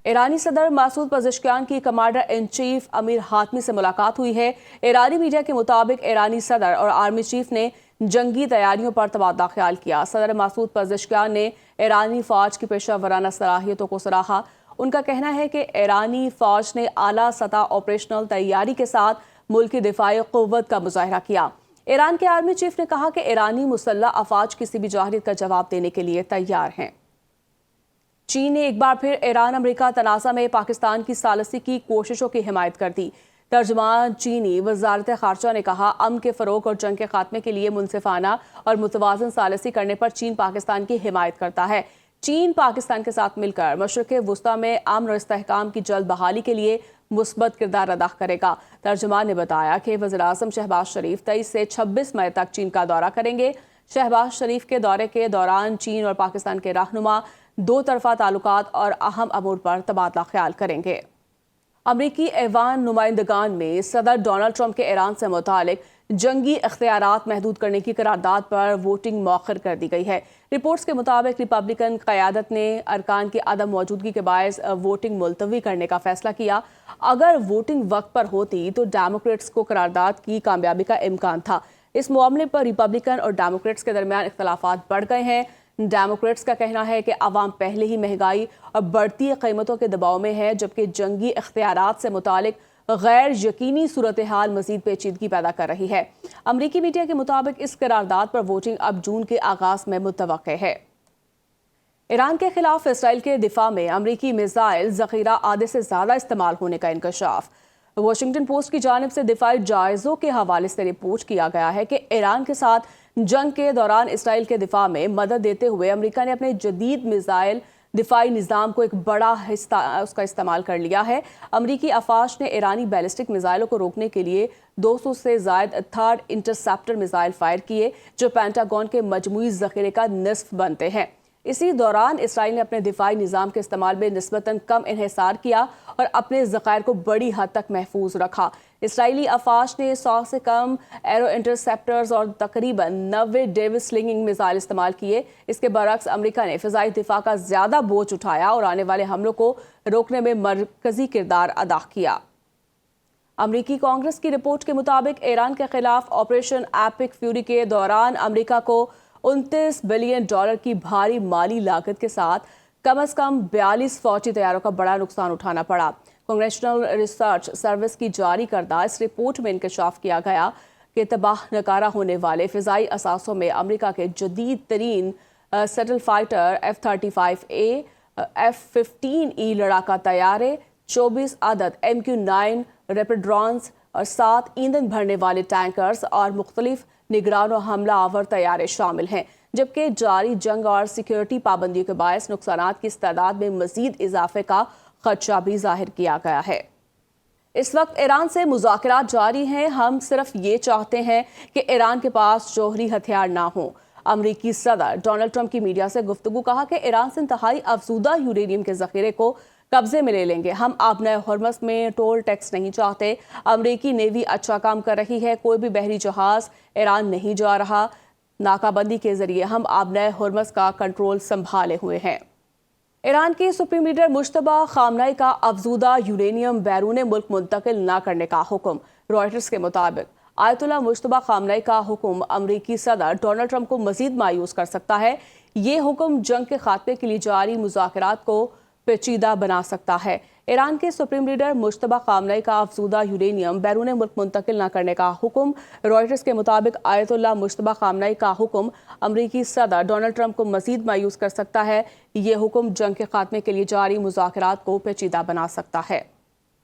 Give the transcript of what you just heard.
ایرانی صدر Masoud Pezeshkian کی commander in chief Amir Hatami سے ملاقات ہوئی ہے۔ ایرانی میڈیا کے مطابق ایرانی صدر اور آرمی چیف نے جنگی تیاریوں پر تبادلہ خیال کیا۔ صدر مسعود پزشکیان نے ایرانی فوج کی پیشہ ورانہ صلاحیتوں کو سراہا۔ ان کا کہنا ہے کہ ایرانی فوج نے اعلیٰ سطح آپریشنل تیاری کے ساتھ ملکی دفاعی قوت کا مظاہرہ کیا۔ ایران کے آرمی چیف نے کہا کہ ایرانی مسلح افواج کسی بھی جارحیت کا جواب دینے کے لیے تیار ہیں۔ چین نے ایک بار پھر ایران امریکہ تنازع میں پاکستان کی ثالثی کی کوششوں کی حمایت کر دی۔ ترجمان چینی وزارت خارجہ نے کہا، امن کے فروغ اور جنگ کے خاتمے کے لیے منصفانہ اور متوازن ثالثی کرنے پر چین پاکستان کی حمایت کرتا ہے۔ چین پاکستان کے ساتھ مل کر مشرق وسطیٰ میں امن اور استحکام کی جلد بحالی کے لیے مثبت کردار ادا کرے گا۔ ترجمان نے بتایا کہ وزیراعظم شہباز شریف 23 سے 26 مئی تک چین کا دورہ کریں گے۔ شہباز شریف کے دورے کے دوران چین اور پاکستان کے رہنما دو طرفہ تعلقات اور اہم امور پر تبادلہ خیال کریں گے۔ امریکی ایوان نمائندگان میں صدر ڈونلڈ ٹرمپ کے ایران سے متعلق جنگی اختیارات محدود کرنے کی قرارداد پر ووٹنگ مؤخر کر دی گئی ہے۔ رپورٹس کے مطابق ریپبلکن قیادت نے ارکان کی عدم موجودگی کے باعث ووٹنگ ملتوی کرنے کا فیصلہ کیا۔ اگر ووٹنگ وقت پر ہوتی تو ڈیموکریٹس کو قرارداد کی کامیابی کا امکان تھا۔ اس معاملے پر ریپبلکن اور ڈیموکریٹس کے درمیان اختلافات بڑھ گئے ہیں۔ ڈیموکریٹس کا کہنا ہے کہ عوام پہلے ہی مہنگائی اور بڑھتی قیمتوں کے دباؤ میں ہے، جبکہ جنگی اختیارات سے متعلق غیر یقینی صورتحال مزید پیچیدگی پیدا کر رہی ہے۔ امریکی میڈیا کے مطابق اس قرارداد پر ووٹنگ اب جون کے آغاز میں متوقع ہے۔ ایران کے خلاف اسرائیل کے دفاع میں امریکی میزائل ذخیرہ آدھے سے زیادہ استعمال ہونے کا انکشاف۔ واشنگٹن پوسٹ کی جانب سے دفاعی جائزوں کے حوالے سے رپورٹ کیا گیا ہے کہ ایران کے ساتھ جنگ کے دوران اسرائیل کے دفاع میں مدد دیتے ہوئے امریکہ نے اپنے جدید میزائل دفاعی نظام کو ایک بڑا حصہ اس کا استعمال کر لیا ہے۔ امریکی افواج نے ایرانی بیلسٹک میزائلوں کو روکنے کے لیے 200 سے زائد تھرڈ انٹرسیپٹر میزائل فائر کیے، جو پینٹاگون کے مجموعی ذخیرے کا نصف بنتے ہیں۔ اسی دوران اسرائیل نے اپنے دفاعی نظام کے استعمال میں نسبتاً کم انحصار کیا اور اپنے ذخائر کو بڑی حد تک محفوظ رکھا۔ اسرائیلی افواج نے 100 سے کم ایرو انٹرسیپٹرز اور تقریباً 90 ڈیوس سلنگنگ میزائل استعمال کیے۔ اس کے برعکس امریکہ نے فضائی دفاع کا زیادہ بوجھ اٹھایا اور آنے والے حملوں کو روکنے میں مرکزی کردار ادا کیا۔ امریکی کانگریس کی رپورٹ کے مطابق ایران کے خلاف آپریشن ایپک فیوری کے دوران امریکہ کو $29 بلین کی بھاری مالی لاگت کے ساتھ کم از کم 42 فوجی طیاروں کا بڑا نقصان اٹھانا پڑا۔ کانگریشنل ریسرچ سروس کی جاری کردہ اس رپورٹ میں انکشاف کیا گیا کہ تباہ نکارہ ہونے والے فضائی اثاثوں میں امریکہ کے جدید ترین سیٹل فائٹر F-35A، F-15E لڑاکا طیارے، 24 عدد MQ-9 ریپڈ ڈرونز اور 7 ایندھن بھرنے والے ٹینکرز اور مختلف نگران و حملہ آور طیارے شامل ہیں، جبکہ جاری جنگ اور سیکیورٹی پابندیوں کے باعث نقصانات کی تعداد میں مزید اضافے کا خدشہ بھی ظاہر کیا گیا ہے۔ اس وقت ایران سے مذاکرات جاری ہیں۔ ہم صرف یہ چاہتے ہیں کہ ایران کے پاس جوہری ہتھیار نہ ہوں۔ امریکی صدر ڈونلڈ ٹرمپ کی میڈیا سے گفتگو کہا کہ ایران سے انتہائی افزودہ یورینیم کے ذخیرے کو قبضے میں لے لیں گے۔ ہم آبنائے ہرمز میں ٹول ٹیکس نہیں چاہتے۔ امریکی نیوی اچھا کام کر رہی ہے، کوئی بھی بحری جہاز ایران نہیں جا رہا۔ ناکہ بندی کے ذریعے ہم آبنائے ہرمز کا کنٹرول سنبھالے ہوئے ہیں۔ ایران کے سپریم لیڈر مجتبیٰ خامنہئی کا افزودہ یورینیم بیرون ملک منتقل نہ کرنے کا حکم۔ رائٹرز کے مطابق آیت اللہ مجتبیٰ خامنہئی کا حکم امریکی صدر ڈونلڈ ٹرمپ کو مزید مایوس کر سکتا ہے۔ یہ حکم جنگ کے خاتمے کے لیے جاری مذاکرات کو پیچیدہ بنا سکتا ہے۔ ایران کے سپریم لیڈر مجتبیٰ خامنہئی کا افزودہ یورینیم بیرون ملک منتقل نہ کرنے کا حکم۔ رائٹرز کے مطابق آیت اللہ مجتبیٰ خامنہئی کا حکم امریکی صدر ڈونلڈ ٹرمپ کو مزید مایوس کر سکتا ہے۔ یہ حکم جنگ کے خاتمے کے لیے جاری مذاکرات کو پیچیدہ بنا سکتا ہے۔